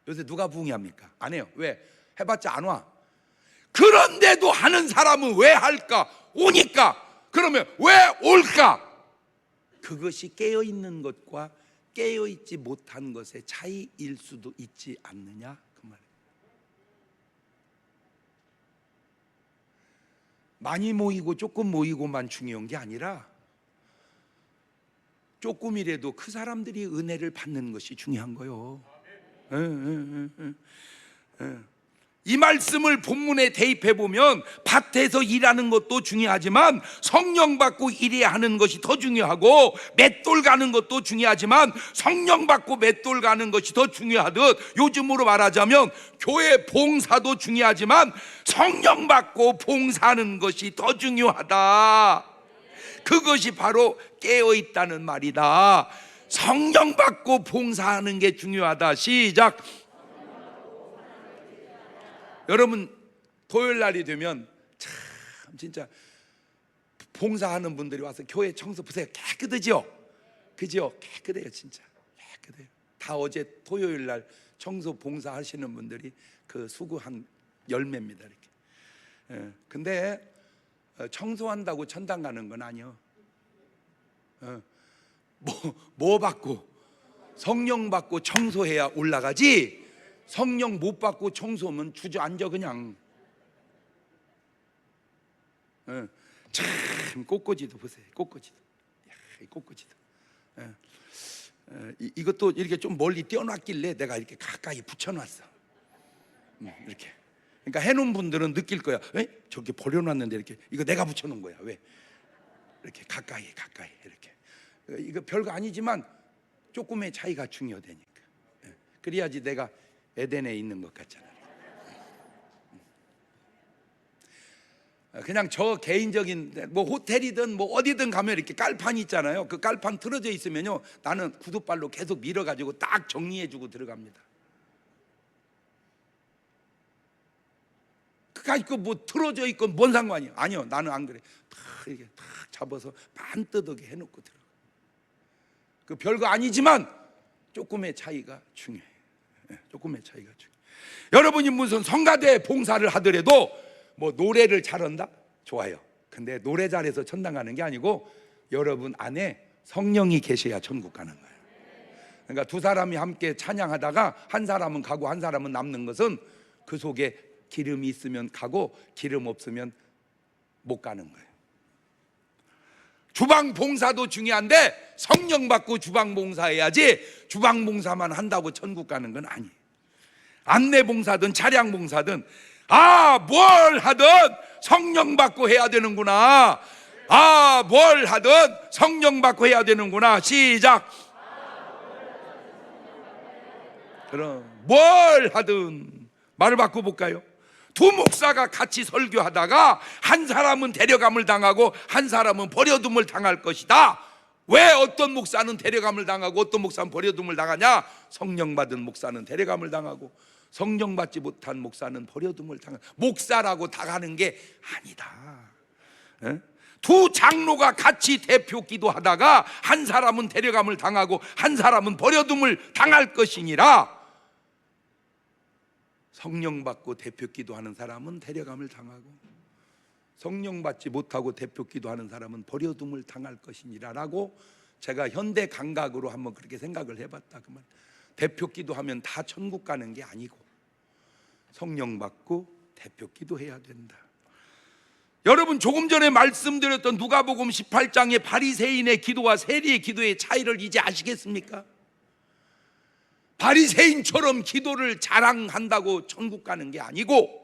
요새 누가 부흥합니까? 안 해요. 왜? 해봤자 안 와. 그런데도 하는 사람은 왜 할까? 오니까. 그러면 왜 올까? 그것이 깨어있는 것과 깨어있지 못한 것의 차이일 수도 있지 않느냐 그 말이에요. 많이 모이고 조금 모이고만 중요한 게 아니라 조금이라도 그 사람들이 은혜를 받는 것이 중요한 거요. 이 말씀을 본문에 대입해 보면 밭에서 일하는 것도 중요하지만 성령 받고 일해야 하는 것이 더 중요하고 맷돌 가는 것도 중요하지만 성령 받고 맷돌 가는 것이 더 중요하듯 요즘으로 말하자면 교회 봉사도 중요하지만 성령 받고 봉사하는 것이 더 중요하다. 그것이 바로 깨어있다는 말이다. 성령 받고 봉사하는 게 중요하다. 시작. 여러분 토요일 날이 되면 참 진짜 봉사하는 분들이 와서 교회 청소 보세요. 깨끗하죠? 그죠? 깨끗해요. 진짜 깨끗해요. 다 어제 토요일 날 청소 봉사하시는 분들이 그 수고한 열매입니다. 이렇게. 근데 청소한다고 천당 가는 건 아니요. 뭐 받고 성령 받고 청소해야 올라가지. 성령 못 받고 청소하면 주저앉아 그냥. 참 꽃꽂이도 보세요. 꽃꽂이도. 꽃꽂이도. 이것도 이렇게 좀 멀리 띄워놨길래 내가 이렇게 가까이 붙여놨어. 이렇게. 그러니까 해놓은 분들은 느낄 거야. 저렇게 버려놨는데 이렇게 이거 내가 붙여놓은 거야. 왜? 이렇게 가까이 이렇게. 이거 별거 아니지만 조금의 차이가 중요하다니까. 그래야지 내가 에덴에 있는 것 같잖아요. 그냥 저 개인적인 뭐 호텔이든 뭐 어디든 가면 이렇게 깔판이 있잖아요. 그 깔판 틀어져 있으면요 나는 구두발로 계속 밀어가지고 딱 정리해주고 들어갑니다. 그까짓 거뭐 틀어져 있고 뭔 상관이야? 아니요, 나는 안 그래. 탁 이렇게 탁 잡아서 반뜨덕에 해놓고 들어. 그 별거 아니지만 조금의 차이가 중요해. 조금의 차이가 중요해. 여러분이 무슨 성가대 봉사를 하더라도 뭐 노래를 잘한다? 좋아요. 근데 노래 잘해서 천당 가는 게 아니고 여러분 안에 성령이 계셔야 천국 가는 거예요. 그러니까 두 사람이 함께 찬양하다가 한 사람은 가고 한 사람은 남는 것은 그 속에 기름이 있으면 가고 기름 없으면 못 가는 거예요. 주방 봉사도 중요한데 성령 받고 주방 봉사해야지 주방 봉사만 한다고 천국 가는 건 아니에요. 안내 봉사든 차량 봉사든 뭘 하든 성령 받고 해야 되는구나. 뭘 하든 성령 받고 해야 되는구나. 시작. 그럼 뭘 하든 말을 바꿔볼까요? 두 목사가 같이 설교하다가 한 사람은 데려감을 당하고 한 사람은 버려둠을 당할 것이다. 왜 어떤 목사는 데려감을 당하고 어떤 목사는 버려둠을 당하냐? 성령 받은 목사는 데려감을 당하고 성령 받지 못한 목사는 버려둠을 당하고, 목사라고 당하는 게 아니다. 두 장로가 같이 대표 기도하다가 한 사람은 데려감을 당하고 한 사람은 버려둠을 당할 것이니라. 성령 받고 대표 기도하는 사람은 데려감을 당하고 성령 받지 못하고 대표 기도하는 사람은 버려둠을 당할 것이니라라고 제가 현대 감각으로 한번 그렇게 생각을 해봤다. 그 말. 대표 기도하면 다 천국 가는 게 아니고 성령 받고 대표 기도해야 된다. 여러분, 조금 전에 말씀드렸던 누가복음 18장의 바리새인의 기도와 세리의 기도의 차이를 이제 아시겠습니까? 바리새인처럼 기도를 자랑한다고 천국 가는 게 아니고,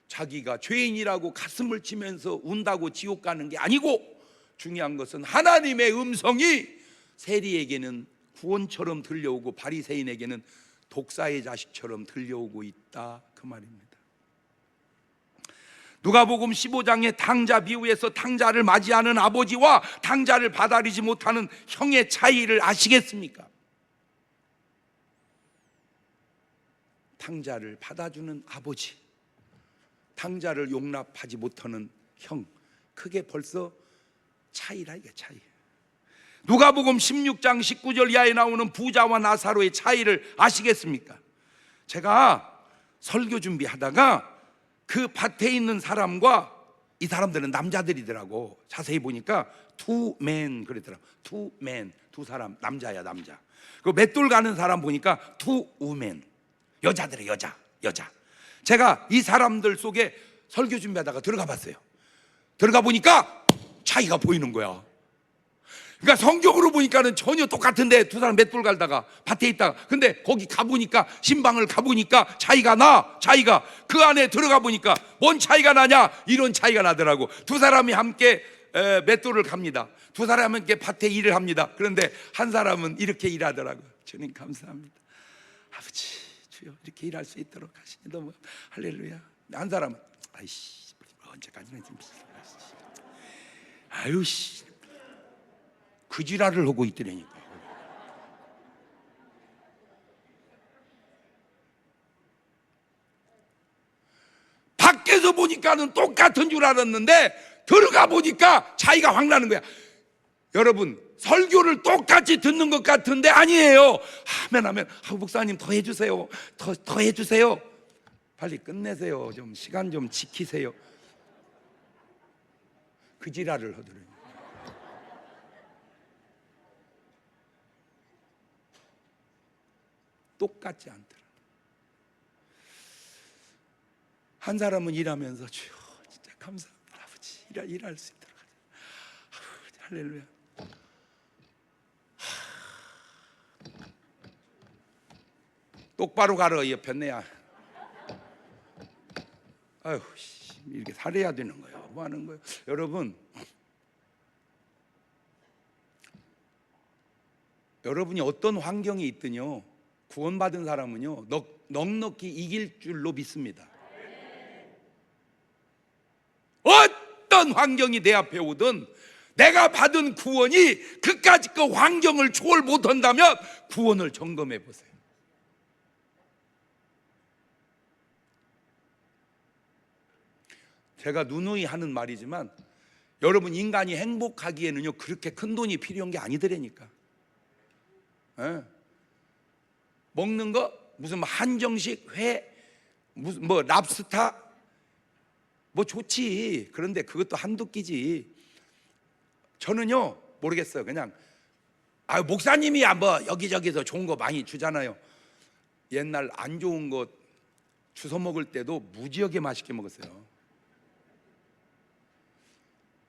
자기가 죄인이라고 가슴을 치면서 운다고 지옥 가는 게 아니고, 중요한 것은 하나님의 음성이 세리에게는 구원처럼 들려오고 바리새인에게는 독사의 자식처럼 들려오고 있다, 그 말입니다. 누가복음 15장의 탕자 비유에서 탕자를 맞이하는 아버지와 탕자를 받아들이지 못하는 형의 차이를 아시겠습니까? 탕자를 받아주는 아버지, 탕자를 용납하지 못하는 형, 크게 벌써 차이라, 이게 차이. 누가복음 16장 19절 이하에 나오는 부자와 나사로의 차이를 아시겠습니까? 제가 설교 준비하다가 그 밭에 있는 사람과, 이 사람들은 남자들이더라고. 자세히 보니까 two men 그러더라고. two men, 두 사람, 남자야 남자. 그 맷돌 가는 사람 보니까 two women, 여자들의 여자. 제가 이 사람들 속에 설교 준비하다가 들어가 봤어요. 들어가 보니까 차이가 보이는 거야. 그러니까 성경으로 보니까는 전혀 똑같은데 두 사람 맷돌 갈다가 밭에 있다가, 근데 거기 가보니까, 신방을 가보니까 차이가 그 안에 들어가 보니까 뭔 차이가 나냐, 이런 차이가 나더라고. 두 사람이 함께 맷돌을 갑니다. 두 사람은 함께 밭에 일을 합니다. 그런데 한 사람은 이렇게 일하더라고요. 주님 감사합니다. 아버지 주여, 이렇게 일할 수 있도록 하시니 너무 할렐루야. 한 사람은 아이씨 언제까지나 지금, 아유씨 그 지랄을 하고 있더라니까. 밖에서 보니까는 똑같은 줄 알았는데 들어가 보니까 차이가 확 나는 거야. 여러분, 설교를 똑같이 듣는 것 같은데 아니에요. 하면 목사님 더 해주세요. 더 해주세요. 빨리 끝내세요. 좀 시간 좀 지키세요. 그 지랄을 하더라고요. 똑같지 않더라. 한 사람은 일하면서 주여 진짜 감사합니다 아버지, 일할 수 있도록 하자. 할렐루야. 똑바로 가라 이 옆에내야. 아유 이렇게 살해야 되는 거야. 뭐 하는 거예요? 여러분, 여러분이 어떤 환경에 있든요, 구원받은 사람은요 넉넉히 이길 줄로 믿습니다. 어떤 환경이 내 앞에 오든 내가 받은 구원이 그까짓 그 환경을 초월 못한다면 구원을 점검해 보세요. 제가 누누이 하는 말이지만 여러분, 인간이 행복하기에는요 그렇게 큰 돈이 필요한 게 아니더라니까. 예. 먹는 거 무슨 한정식 회, 무슨 뭐 랍스타 뭐 좋지. 그런데 그것도 한두 끼지. 저는요 모르겠어요. 그냥 목사님이야 뭐 여기저기서 좋은 거 많이 주잖아요. 옛날 안 좋은 거 주워 먹을 때도 무지하게 맛있게 먹었어요.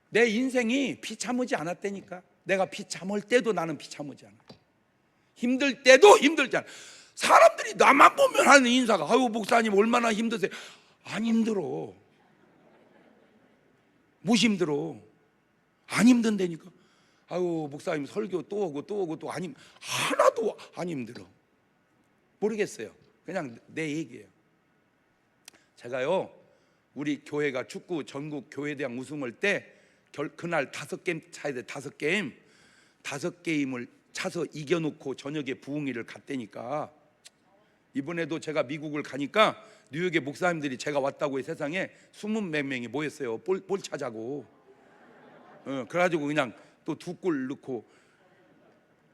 내 인생이 피참으지 않았다니까. 내가 피참을 때도 나는 피참으지 않아. 힘들 때도 힘들지 않아. 사람들이 나만 보면 하는 인사가 아유 목사님 얼마나 힘드세요. 안 힘들어. 무엇이 힘들어? 안 힘든다니까. 아유 목사님 설교 또 오고 또 오고 또 안 하나도 안 힘들어. 모르겠어요. 그냥 내 얘기예요. 제가요 우리 교회가 축구 전국 교회대항 우승할 때 그날 5게임 차야 돼. 5게임 5게임을 차서 이겨놓고 저녁에 부흥회를 갔다니까. 이번에도 제가 미국을 가니까 뉴욕의 목사님들이 제가 왔다고 해 세상에 20몇 명이 모였어요. 볼 차자고. 그래가지고 그냥 또 2골 넣고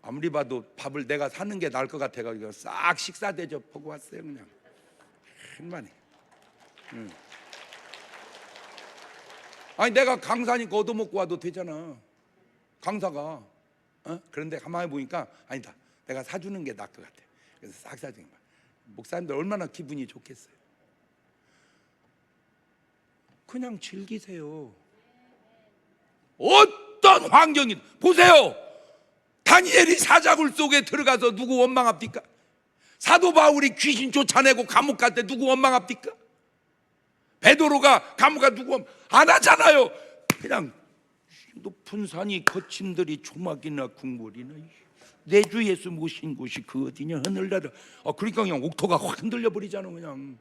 아무리 봐도 밥을 내가 사는 게 나을 것 같아가지고 싹 식사 대접하고 왔어요. 그냥 한만에. 아니 내가 강사니까 얻어먹고 와도 되잖아. 강사가. 그런데 가만히 보니까 아니다. 내가 사주는 게 나을 것 같아. 그래서 싹 사주는 거야. 목사님들 얼마나 기분이 좋겠어요. 그냥 즐기세요. 어떤 환경이 보세요. 다니엘이 사자굴 속에 들어가서 누구 원망합니까? 사도 바울이 귀신 쫓아내고 감옥 갈 때 누구 원망합니까? 베드로가 감옥 가 누구 안 하잖아요. 그냥 높은 산이 거친들이 조막이나 궁궐이나 내 주 예수 모신 곳이 그 어디냐 하늘나라. 그러니까 그냥 옥토가 확 흔들려 버리잖아. 그냥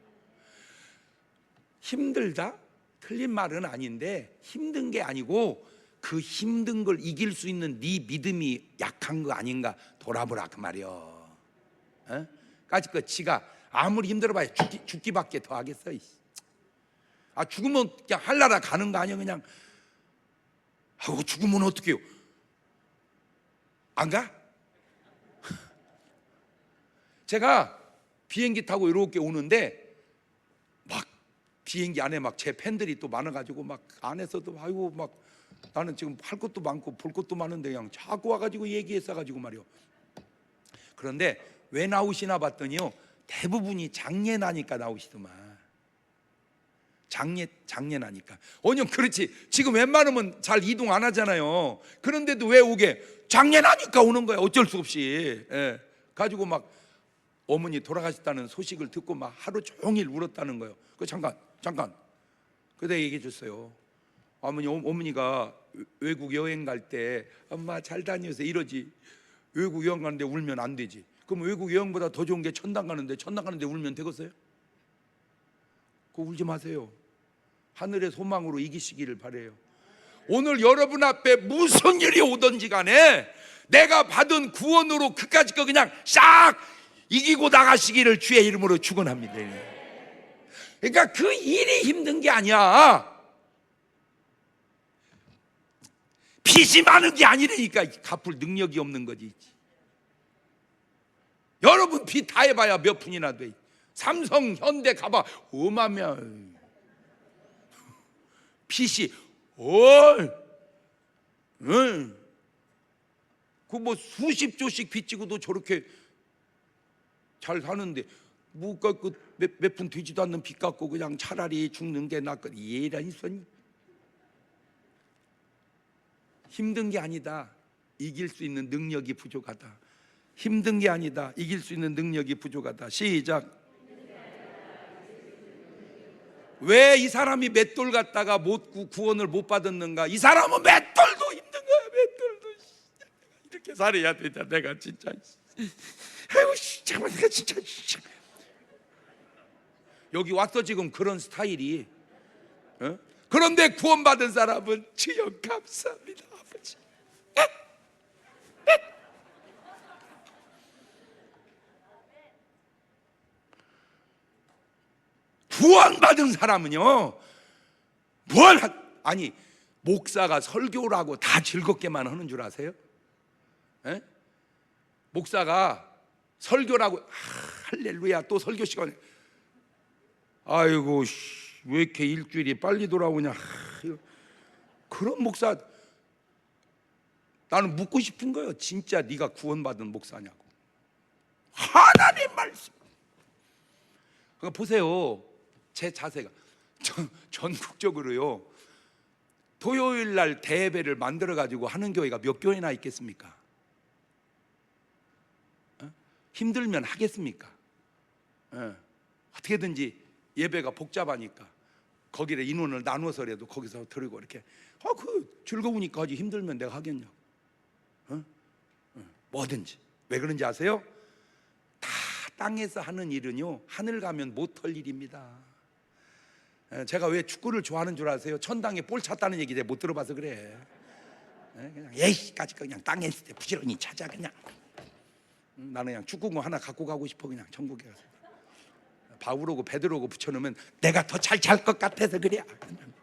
힘들다? 틀린 말은 아닌데 힘든 게 아니고 그 힘든 걸 이길 수 있는 네 믿음이 약한 거 아닌가 돌아보라 그 말이요. 까짓 지가 아무리 힘들어봐야 죽기밖에 더 하겠어. 죽으면 그냥 할나라 가는 거 아니야. 그냥 죽으면 어떡해요? 안 가? 제가 비행기 타고 이렇게 오는데 막 비행기 안에 막 제 팬들이 또 많아가지고 막 안에서도 아이고 막 나는 지금 할 것도 많고 볼 것도 많은데 그냥 자꾸 와가지고 얘기했어가지고 말이요. 그런데 왜 나오시나 봤더니요 대부분이 장례 나니까 나오시더만. 장례 나니까. 그렇지. 지금 웬만하면 잘 이동 안 하잖아요. 그런데도 왜 오게? 장례 나니까 오는 거야. 어쩔 수 없이. 가지고 막 어머니 돌아가셨다는 소식을 듣고 막 하루 종일 울었다는 거예요. 잠깐. 그때 얘기해 줬어요. 어머니가 외국 여행 갈 때 엄마 잘 다녀오세요 이러지. 외국 여행 가는데 울면 안 되지. 그럼 외국 여행보다 더 좋은 게 천당 가는데 울면 되겠어요? 울지 마세요. 하늘의 소망으로 이기시기를 바래요. 오늘 여러분 앞에 무슨 일이 오든지 간에 내가 받은 구원으로 그까짓 거 그냥 싹 이기고 나가시기를 주의 이름으로 축원합니다. 그러니까 그 일이 힘든 게 아니야. 빚이 많은 게 아니라니까. 갚을 능력이 없는 거지. 여러분 빚 다 해봐야 몇 푼이나 돼. 삼성, 현대 가봐 어마면 빚이 그 뭐 수십 조씩 빚지고도 저렇게 잘 사는데 뭐가 몇 푼 되지도 않는 빚 갖고 그냥 차라리 죽는 게 낫거든. 이해란 있었니? 힘든 게 아니다. 이길 수 있는 능력이 부족하다. 힘든 게 아니다. 이길 수 있는 능력이 부족하다. 시작. 왜 이 사람이 맷돌 갖다가 구원을 못 받았는가? 이 사람은 맷돌도 힘든 거야. 맷돌도 이렇게 살아야 되냐. 내가 진짜 아이고 잠깐만 내가 진짜 여기 왔어 지금 그런 스타일이. 그런데 구원받은 사람은 주여 감사합니다 아버지. 구원받은 사람은요 아니 목사가 설교라고 다 즐겁게만 하는 줄 아세요? 에? 목사가 설교라고 할렐루야 또 설교 시간에 아이고 왜 이렇게 일주일이 빨리 돌아오냐 그런 목사 나는 묻고 싶은 거예요. 진짜 네가 구원받은 목사냐고. 하나님 말씀. 그러니까 보세요. 제 자세가 전국적으로요 토요일 날 대예배를 만들어 가지고 하는 교회가 몇 교회나 있겠습니까? 힘들면 하겠습니까? 어떻게든지 예배가 복잡하니까 거기를 인원을 나눠서라도 거기서 들고 이렇게 그 즐거우니까 하지 힘들면 내가 하겠냐고. 뭐든지. 왜 그런지 아세요? 다 땅에서 하는 일은요 하늘 가면 못할 일입니다. 제가 왜 축구를 좋아하는 줄 아세요? 천당에 볼 찼다는 얘기 못 들어봐서 그래. 그냥 에이까지 그냥 땅에 있을 때 부지런히 찾아 그냥. 나는 그냥 축구공 하나 갖고 가고 싶어 그냥 천국에 가서. 바울오고 베드로고 붙여놓으면 내가 더 잘 잘 것 같아서 그래. 그냥.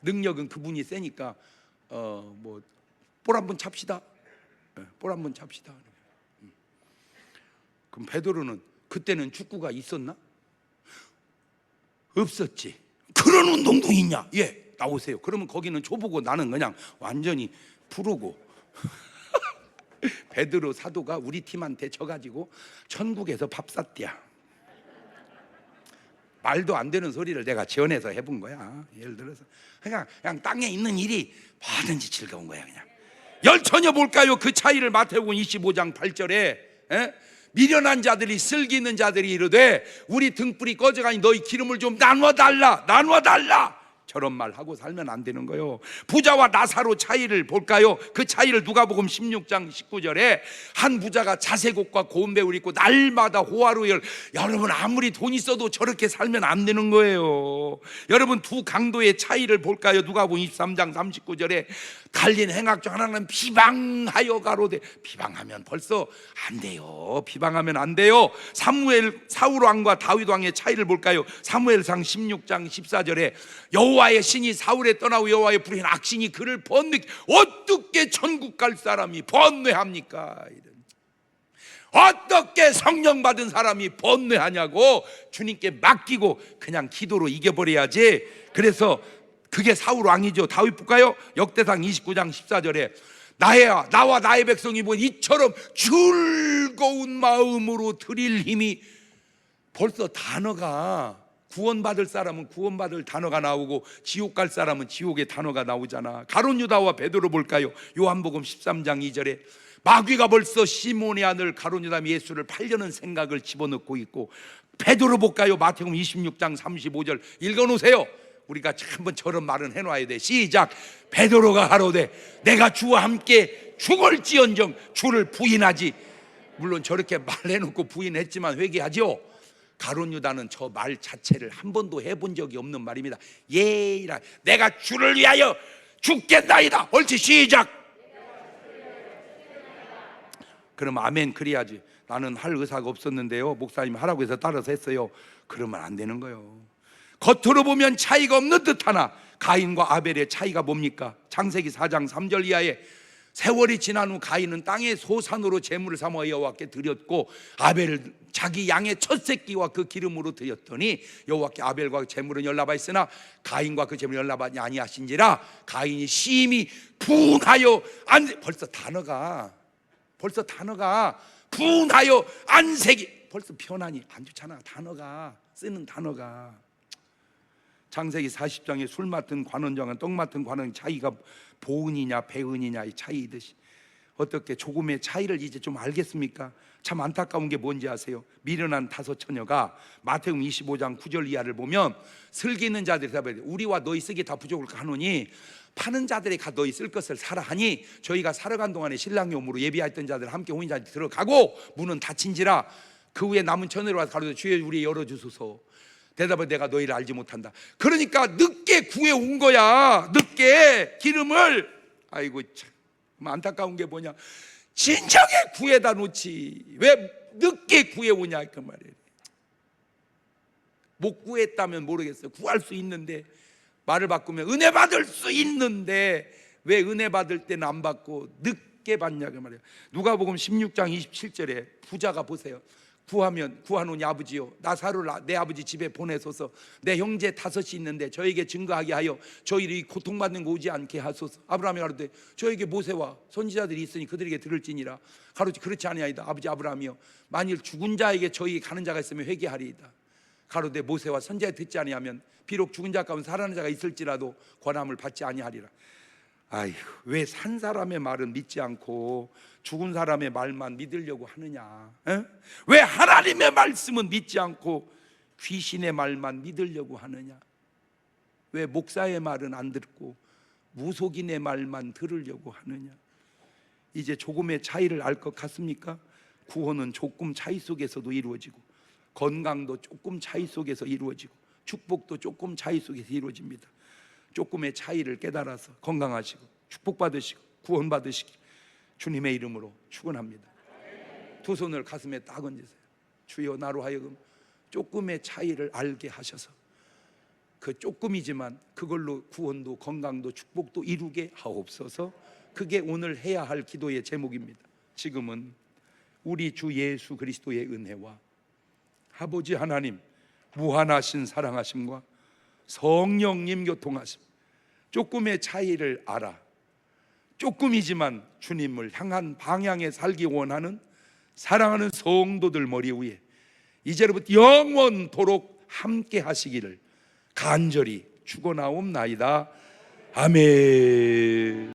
능력은 그분이 세니까 뭐 볼 한번 찹시다. 볼 한번 찹시다. 그럼 베드로는 그때는 축구가 있었나? 없었지. 그런 운동도 있냐? 예, 나오세요. 그러면 거기는 좁고 나는 그냥 완전히 프로고. 베드로 사도가 우리 팀한테 져가지고 천국에서 밥 샀대야. 말도 안 되는 소리를 내가 지어내서 해본 거야. 예를 들어서 그냥 땅에 있는 일이 뭐든지 즐거운 거야. 그냥 열처녀 볼까요? 그 차이를 마태복음 25장 8절에 미련한 자들이 슬기 있는 자들이 이르되 우리 등불이 꺼져가니 너희 기름을 좀 나눠달라 저런 말 하고 살면 안 되는 거예요. 부자와 나사로 차이를 볼까요? 그 차이를 누가복음 16장 19절에 한 부자가 자색옷과 고운 배를 입고 날마다 호화로울. 여러분 아무리 돈 있어도 저렇게 살면 안 되는 거예요. 여러분 두 강도의 차이를 볼까요? 누가복음 23장 39절에 갈린 행악 중 하나는 비방하여 가로되. 비방하면 벌써 안 돼요. 비방하면 안 돼요. 사울 왕과 다윗 왕의 차이를 볼까요? 사무엘상 16장 14절에 여호와의 신이 사울에 떠나고 여호와의 불인 악신이 그를 번뇌. 어떻게 천국 갈 사람이 번뇌합니까? 어떻게 성령 받은 사람이 번뇌하냐고. 주님께 맡기고 그냥 기도로 이겨버려야지. 그래서 그게 사울 왕이죠. 다윗 볼까요? 역대상 29장 14절에 나와 나의 백성이 본 이처럼 즐거운 마음으로 드릴 힘이. 벌써 단어가 구원받을 사람은 구원받을 단어가 나오고 지옥 갈 사람은 지옥의 단어가 나오잖아. 가룟 유다와 베드로 볼까요? 요한복음 13장 2절에 마귀가 벌써 시몬의 아들 가룟 유다 예수를 팔려는 생각을 집어넣고 있고. 베드로 볼까요? 마태복음 26장 35절 읽어놓으세요. 우리가 한번 저런 말은 해놔야 돼. 시작. 베드로가 가로되 내가 주와 함께 죽을지언정 주를 부인하지. 물론 저렇게 말해놓고 부인했지만 회개하지요. 가룟 유다는 저 말 자체를 한 번도 해본 적이 없는 말입니다. 예이라 내가 주를 위하여 죽겠나이다. 옳지 시작. 그럼 아멘 그래야지. 나는 할 의사가 없었는데요 목사님 하라고 해서 따라서 했어요. 그러면 안 되는 거예요. 겉으로 보면 차이가 없는 듯하나 가인과 아벨의 차이가 뭡니까? 창세기 4장 3절 이하에 세월이 지난 후 가인은 땅의 소산으로 제물을 삼아 여호와께 드렸고 아벨은 자기 양의 첫 새끼와 그 기름으로 드렸더니 여호와께 아벨과 제물은 연락하 있으나 가인과 그 제물은 연락하지 아니하신지라. 가인이 심히 분하여 벌써 단어가 분하여 안색이 벌써 편하니 안 좋잖아. 단어가 쓰는 단어가. 창세기 40장에 술 맡은 관원장은 떡 맡은 관원의 차이가 보은이냐 배은이냐의 차이듯이 어떻게 조금의 차이를 이제 좀 알겠습니까? 참 안타까운 게 뭔지 아세요? 미련한 다섯 처녀가 마태복음 25장 9절 이하를 보면 슬기 있는 자들이 대답해 우리와 너희 쓰기 다 부족을 하노니 파는 자들이 가 너희 쓸 것을 사라 하니 저희가 살아간 동안에 신랑의 오므로 예비하였던 자들 함께 혼인잔에 들어가고 문은 닫힌지라. 그 후에 남은 처녀로 와서 가로되 주여 우리 열어주소서. 대답을 내가 너희를 알지 못한다. 그러니까 늦게 구해온 거야. 늦게 기름을. 아이고 참 안타까운 게 뭐냐, 진작에 구해다 놓지 왜 늦게 구해오냐 그 말이에요. 못 구했다면 모르겠어요. 구할 수 있는데 말을 바꾸면 은혜 받을 수 있는데 왜 은혜 받을 때는 안 받고 늦게 받냐 그 말이에요. 누가복음 16장 27절에 부자가 보세요. 구하노니 아버지요, 나사로를 내 아버지 집에 보내소서. 내 형제 5이 있는데 저에게 증거하게 하여 저희들이 고통받는 거 오지 않게 하소서. 아브라함이 가로되 저에게 모세와 선지자들이 있으니 그들에게 들을지니라. 가로되 그렇지 아니하이다. 아버지 아브라함이여, 만일 죽은 자에게 저희 가는 자가 있으면 회개하리이다. 가로되 모세와 선지자 듣지 아니하면 비록 죽은 자 가운데 살아난 자가 있을지라도 권함을 받지 아니하리라. 아휴, 왜 산 사람의 말은 믿지 않고 죽은 사람의 말만 믿으려고 하느냐? 에? 왜 하나님의 말씀은 믿지 않고 귀신의 말만 믿으려고 하느냐? 왜 목사의 말은 안 듣고 무속인의 말만 들으려고 하느냐? 이제 조금의 차이를 알 것 같습니까? 구원은 조금 차이 속에서도 이루어지고, 건강도 조금 차이 속에서 이루어지고, 축복도 조금 차이 속에서 이루어집니다. 조금의 차이를 깨달아서 건강하시고 축복받으시고 구원받으시기 주님의 이름으로 축원합니다. 두 손을 가슴에 딱 얹으세요. 주여, 나로 하여금 조금의 차이를 알게 하셔서 그 조금이지만 그걸로 구원도 건강도 축복도 이루게 하옵소서. 그게 오늘 해야 할 기도의 제목입니다. 지금은 우리 주 예수 그리스도의 은혜와 아버지 하나님 무한하신 사랑하심과 성령님 교통하심, 조금의 차이를 알아 조금이지만 주님을 향한 방향에 살기 원하는 사랑하는 성도들 머리 위에 이제로부터 영원토록 함께 하시기를 간절히 축원하옵나이다. 아멘.